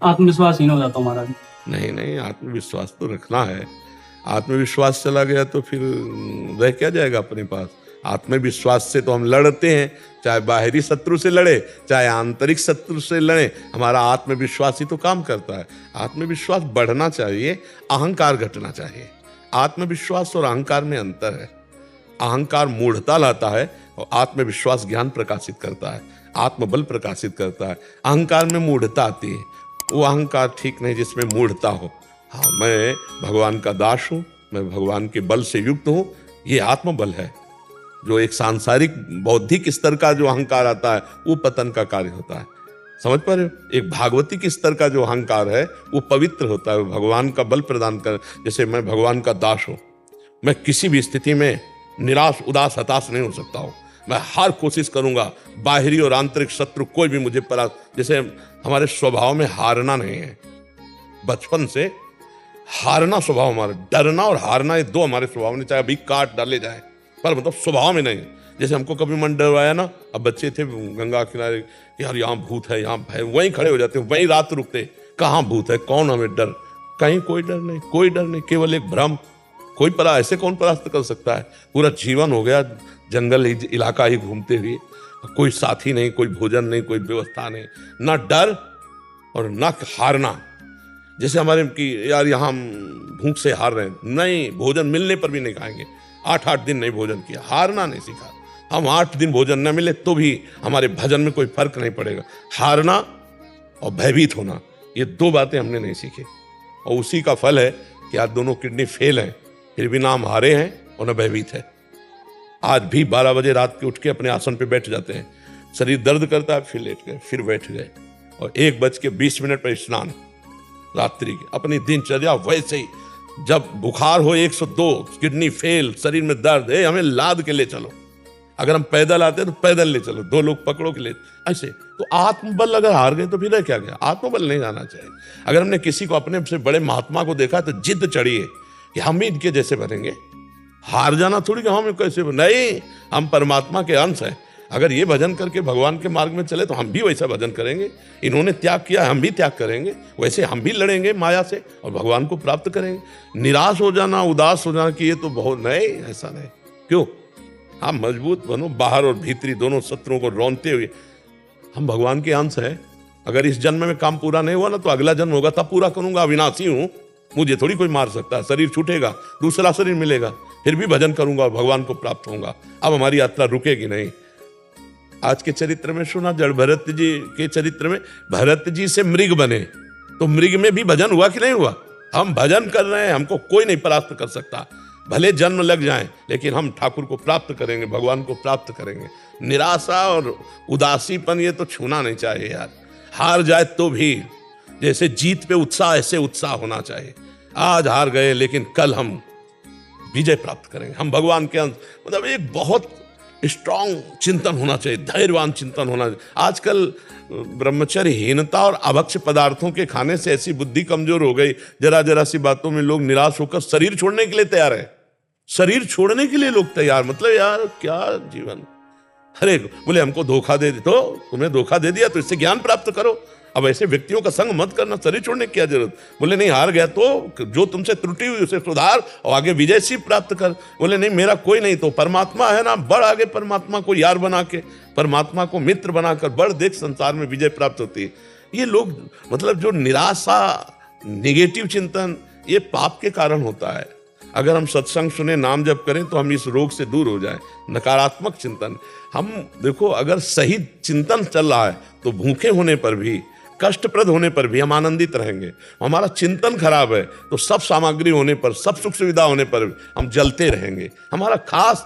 आत्मविश्वासहीन हो जाता हूँ महाराज। नहीं नहीं, आत्मविश्वास तो रखना है। आत्मविश्वास चला गया तो फिर रह क्या जाएगा अपने पास। आत्मविश्वास से तो हम लड़ते हैं, चाहे बाहरी शत्रु से लड़े चाहे आंतरिक शत्रु से लड़े, हमारा आत्मविश्वास ही तो काम करता है। आत्मविश्वास बढ़ना चाहिए, अहंकार घटना चाहिए। आत्मविश्वास और अहंकार में अंतर है। अहंकार मूढ़ता लाता है और आत्मविश्वास ज्ञान प्रकाशित करता है, आत्मबल प्रकाशित करता है। अहंकार में मूढ़ता आती है, वो अहंकार ठीक नहीं जिसमें मूढ़ता हो। हाँ, मैं भगवान का दास हूँ, मैं भगवान के बल से युक्त हूँ, ये आत्मबल है। जो एक सांसारिक बौद्धिक स्तर का जो अहंकार आता है वो पतन का कार्य होता है। समझ पा रहे हो? एक भागवतिक स्तर का जो अहंकार है वो पवित्र होता है, वो भगवान का बल प्रदान कर। जैसे मैं भगवान का दास हूँ, मैं किसी भी स्थिति में निराश उदास हताश नहीं हो सकता हूँ। मैं हर कोशिश करूंगा, बाहरी और आंतरिक शत्रु कोई भी मुझे जैसे हमारे स्वभाव में हारना नहीं है। बचपन से हारना स्वभाव हमारा, डरना और हारना ये दो हमारे स्वभाव में, चाहे अभी काट डाले जाए, पर मतलब स्वभाव में नहीं। जैसे हमको कभी मन डरवाया ना, अब बच्चे थे गंगा किनारे, यार यहाँ भूत है, यहाँ भय, वहीं खड़े हो जाते, वहीं रात रुकते। कहाँ भूत है, कौन हमें डर, कहीं कोई डर नहीं, कोई डर नहीं, केवल एक भ्रम। कोई ऐसे कौन परास्त कर सकता है। पूरा जीवन हो गया जंगल इलाका ही घूमते हुए, कोई साथी नहीं, कोई भोजन नहीं, कोई व्यवस्था नहीं, ना डर और ना हारना। जैसे हमारे कि यार यहाँ हम भूख से हार रहे हैं, नहीं, भोजन मिलने पर भी नहीं खाएंगे। 8-8 दिन नहीं भोजन किया, हारना नहीं सीखा। हम 8 दिन भोजन न मिले तो भी हमारे भजन में कोई फर्क नहीं पड़ेगा। हारना और भयभीत होना, ये दो बातें हमने नहीं सीखी, और उसी का फल है कि आज दोनों किडनी फेल हैं, फिर भी ना हम हारे हैं और न भयभीत है। आज भी 12 बजे रात के उठ के अपने आसन पे बैठ जाते हैं, शरीर दर्द करता है, फिर लेट गए, फिर बैठ गए, और 1:20 पर स्नान रात्रि के। अपनी दिनचर्या वैसे ही, जब बुखार हो 102, किडनी फेल, शरीर में दर्द है, हमें लाद के ले चलो। अगर हम पैदल आते हैं तो पैदल ले चलो, 2 लोग पकड़ो के ले, ऐसे। तो आत्मबल अगर हार गए तो फिर क्या गया। आत्मबल नहीं आना चाहिए। अगर हमने किसी को, अपने से बड़े महात्मा को देखा तो जिद चढ़िए कि हम भी इनके जैसे बनेंगे। हार जाना थोड़ी कि हम कैसे नहीं, हम परमात्मा के अंश हैं। अगर ये भजन करके भगवान के मार्ग में चले तो हम भी वैसा भजन करेंगे। इन्होंने त्याग किया, हम भी त्याग करेंगे, वैसे हम भी लड़ेंगे माया से और भगवान को प्राप्त करेंगे। निराश हो जाना, उदास हो जाना कि ये तो बहुत नहीं, ऐसा नहीं। क्यों? हम मजबूत बनो, बाहर और भीतरी दोनों शत्रुओं को रौंदते हुए। हम भगवान के अंश हैं। अगर इस जन्म में काम पूरा नहीं हुआ ना तो अगला जन्म होगा, तब पूरा करूंगा। अविनाशी हूं, मुझे थोड़ी कोई मार सकता है। शरीर छूटेगा, दूसरा शरीर मिलेगा, फिर भी भजन करूंगा और भगवान को प्राप्त होऊंगा। अब हमारी यात्रा रुकेगी नहीं। आज के चरित्र में सुना, जड़ भरत जी के चरित्र में भरत जी से मृग बने, तो मृग में भी भजन हुआ कि नहीं हुआ? हम भजन कर रहे हैं, हमको कोई नहीं परास्त कर सकता। भले जन्म लग जाएं, लेकिन हम ठाकुर को प्राप्त करेंगे, भगवान को प्राप्त करेंगे। निराशा और उदासीपन ये तो छूना नहीं चाहिए यार। हार जाए तो भी जैसे जीत पे उत्साह, ऐसे उत्साह होना चाहिए। आज हार गए लेकिन कल हम विजय प्राप्त करेंगे। हम भगवान के अंश, मतलब एक बहुत स्ट्रांग चिंतन होना चाहिए, धैर्यवान चिंतन होना चाहिए। आजकल ब्रह्मचर्यहीनता और अभक्ष्य पदार्थों के खाने से ऐसी बुद्धि कमजोर हो गई, जरा जरा सी बातों में लोग निराश होकर शरीर छोड़ने के लिए तैयार है। शरीर छोड़ने के लिए लोग तैयार, मतलब यार क्या जीवन। अरे बोले हमको धोखा दे, तो तुम्हें धोखा दे दिया तो इससे ज्ञान प्राप्त करो। अब ऐसे व्यक्तियों का संग मत करना, शरीर छोड़ने की क्या जरूरत। बोले नहीं, हार गया तो जो तुमसे त्रुटि हुई उसे सुधार और आगे विजय सी प्राप्त कर। बोले नहीं, मेरा कोई नहीं तो परमात्मा है ना, बढ़ आगे, परमात्मा को यार बना के, परमात्मा को मित्र बनाकर बढ़, देख संसार में विजय प्राप्त होती है। ये लोग, मतलब जो निराशा, निगेटिव चिंतन, ये पाप के कारण होता है। अगर हम सत्संग सुने, नाम जप करें तो हम इस रोग से दूर हो जाएं। नकारात्मक चिंतन, हम देखो, अगर सही चिंतन चल रहा है तो भूखे होने पर भी, कष्टप्रद होने पर भी हम आनंदित रहेंगे। हमारा चिंतन खराब है तो सब सामग्री होने पर, सब सुख सुविधा होने पर हम जलते रहेंगे। हमारा खास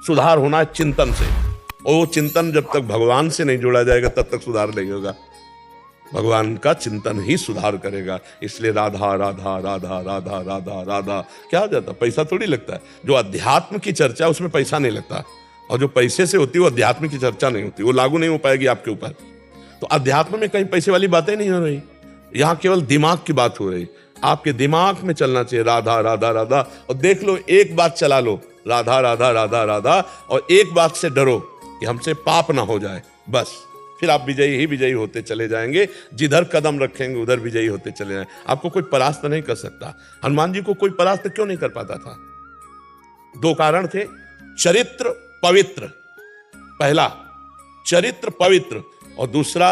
सुधार होना है चिंतन से, और वो चिंतन जब तक भगवान से नहीं जोड़ा जाएगा तब तक सुधार नहीं होगा। भगवान का चिंतन ही सुधार करेगा। इसलिए राधा राधा राधा राधा राधा राधा क्या हो जाता, पैसा थोड़ी लगता है। जो अध्यात्म की चर्चा उसमें पैसा नहीं लगता, और जो पैसे से होती है वो अध्यात्म की चर्चा नहीं होती, वो लागू नहीं हो पाएगी आपके ऊपर। तो अध्यात्म में कहीं पैसे वाली बातें नहीं हो रही, यहाँ केवल दिमाग की बात हो रही। आपके दिमाग में चलना चाहिए राधा राधा राधा, और देख लो, एक बात चला लो, राधा राधा राधा राधा, और एक बात से डरो कि हमसे पाप ना हो जाए, बस फिर आप विजयी ही विजयी होते चले जाएंगे, जिधर कदम रखेंगे उधर विजयी होते चले जाएंगे। आपको कोई परास्त नहीं कर सकता। हनुमान जी को कोई परास्त क्यों नहीं कर पाता था? दो कारण थे, चरित्र पवित्र, पहला चरित्र पवित्र, और दूसरा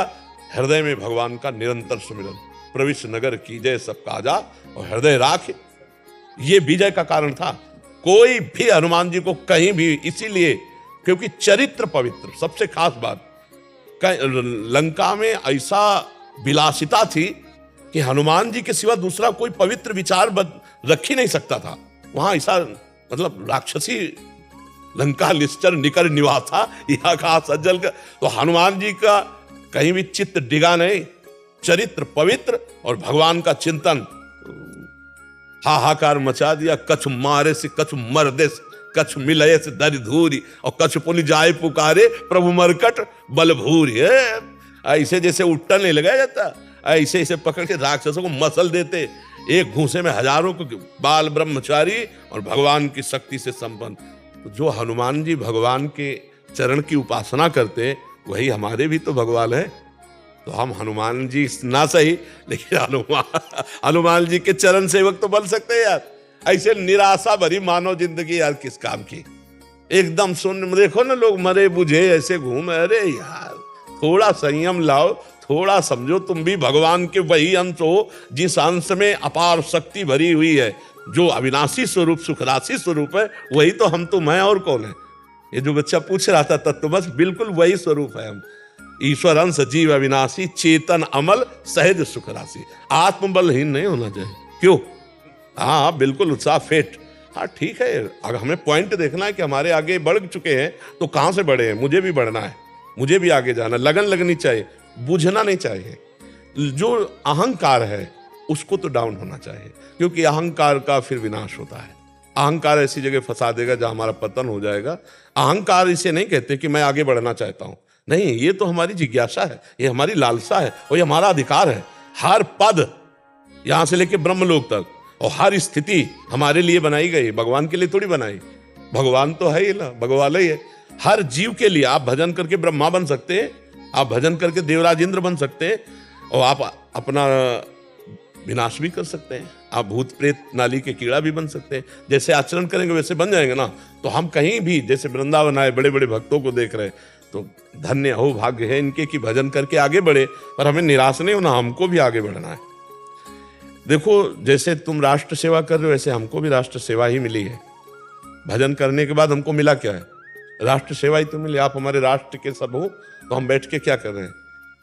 हृदय में भगवान का निरंतर सुमिरन। प्रविष्ट नगर कीजय सब काजा और हृदय राख, ये विजय का कारण था। कोई भी हनुमान जी को कहीं भी, इसीलिए क्योंकि चरित्र पवित्र, सबसे खास बात, लंका में ऐसा विलासिता थी कि हनुमान जी के सिवा दूसरा कोई पवित्र विचार रख ही नहीं सकता था। वहां ऐसा मतलब राक्षसी लंका निश्चर निकर निवासा यह कहा सज्जल का, तो हनुमान जी का कहीं भी चित्त डिगा नहीं, चरित्र पवित्र और भगवान का चिंतन। हाहाकार मचा दिया, कछ मारे से कछ मर दे, कछ मिलये से दर धूरी, और कछ पुनि जाए पुकारे प्रभु मरकट बल भूरी। ऐसे जैसे उट्टा नहीं लगाया जाता, ऐसे ऐसे पकड़ के राक्षसों को मसल देते, एक घूंसे में हजारों को, बाल ब्रह्मचारी और भगवान की शक्ति से संपन्न। तो जो हनुमान जी भगवान के चरण की उपासना करते, वही हमारे भी तो भगवान है। तो हम हनुमान जी ना सही, लेकिन हनुमान जी के चरण सेवक तो बन सकते हैं यार। ऐसे निराशा भरी मानव जिंदगी यार किस काम की, एकदम सुन देखो ना, लोग मरे बुझे ऐसे घूमे। अरे यार थोड़ा संयम लाओ, थोड़ा समझो, तुम भी भगवान के वही अंश हो जिस अंश में अपार शक्ति भरी हुई है, जो अविनाशी स्वरूप सुखराशि स्वरूप है। वही तो हम, तुम हैं, और कौन है? ये जो बच्चा पूछ रहा था तत्व, बस बिल्कुल वही स्वरूप है हम। ईश्वर अंश जीव अविनाशी, चेतन अमल सहज सुख राशि। आत्मबलहीन नहीं होना चाहिए। क्यों? हाँ बिल्कुल, उत्साह फेट। हाँ ठीक है, अगर हमें पॉइंट देखना है कि हमारे आगे बढ़ चुके हैं तो कहाँ से बढ़े हैं, मुझे भी बढ़ना है, मुझे भी आगे जाना, लगन लगनी चाहिए, बुझना नहीं चाहिए। जो अहंकार है उसको तो डाउन होना चाहिए, क्योंकि अहंकार का फिर विनाश होता है। अहंकार ऐसी जगह फंसा देगा जहां हमारा पतन हो जाएगा। अहंकार इसे नहीं कहते कि मैं आगे बढ़ना चाहता हूं, नहीं, ये तो हमारी जिज्ञासा है, ये हमारी लालसा है और ये हमारा अधिकार है। हर पद यहां से लेके ब्रह्मलोक तक और हर स्थिति हमारे लिए बनाई गई, भगवान के लिए थोड़ी बनाई। भगवान तो है ही ना, भगवान ही है। हर जीव के लिए आप भजन करके ब्रह्मा बन सकते हैं, आप भजन करके देवराज इंद्र बन सकते हैं, और आप अपना विनाश भी कर सकते हैं। आप भूत प्रेत नाली के कीड़ा भी बन सकते हैं। जैसे आचरण करेंगे वैसे बन जाएंगे ना। तो हम कहीं भी, जैसे वृंदावन आए, बड़े बड़े भक्तों को देख रहे, तो धन्य हो, भाग्य है इनके कि भजन करके आगे बढ़े। पर हमें निराश नहीं होना, हमको भी आगे बढ़ना है। देखो, जैसे तुम राष्ट्र सेवा कर रहे हो, वैसे हमको भी राष्ट्र सेवा ही मिली है। भजन करने के बाद हमको मिला क्या है? राष्ट्र सेवा ही तो मिली। आप हमारे राष्ट्र के सब हो, तो हम बैठ के क्या कर रहे हैं?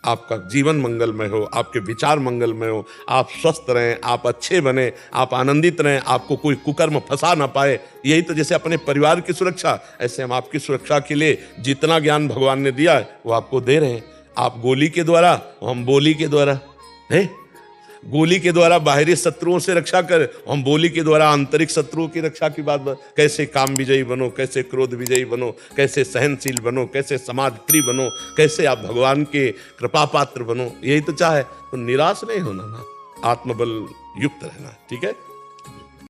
आपका जीवन मंगलमय हो, आपके विचार मंगलमय हो, आप स्वस्थ रहें, आप अच्छे बने, आप आनंदित रहें, आपको कोई कुकर्म फंसा ना पाए। यही तो, जैसे अपने परिवार की सुरक्षा, ऐसे हम आपकी सुरक्षा के लिए जितना ज्ञान भगवान ने दिया है वो आपको दे रहे हैं। आप गोली के द्वारा, हम बोली के द्वारा है। गोली के द्वारा बाहरी शत्रुओं से रक्षा कर, हम बोली के द्वारा आंतरिक शत्रुओं की रक्षा की बात। कैसे काम विजयी बनो, कैसे क्रोध विजयी बनो, कैसे सहनशील बनो, कैसे समाज प्रिय बनो, कैसे आप भगवान के कृपा पात्र बनो। यही तो चाहे। तो निराश नहीं होना ना, आत्मबल युक्त रहना। ठीक है।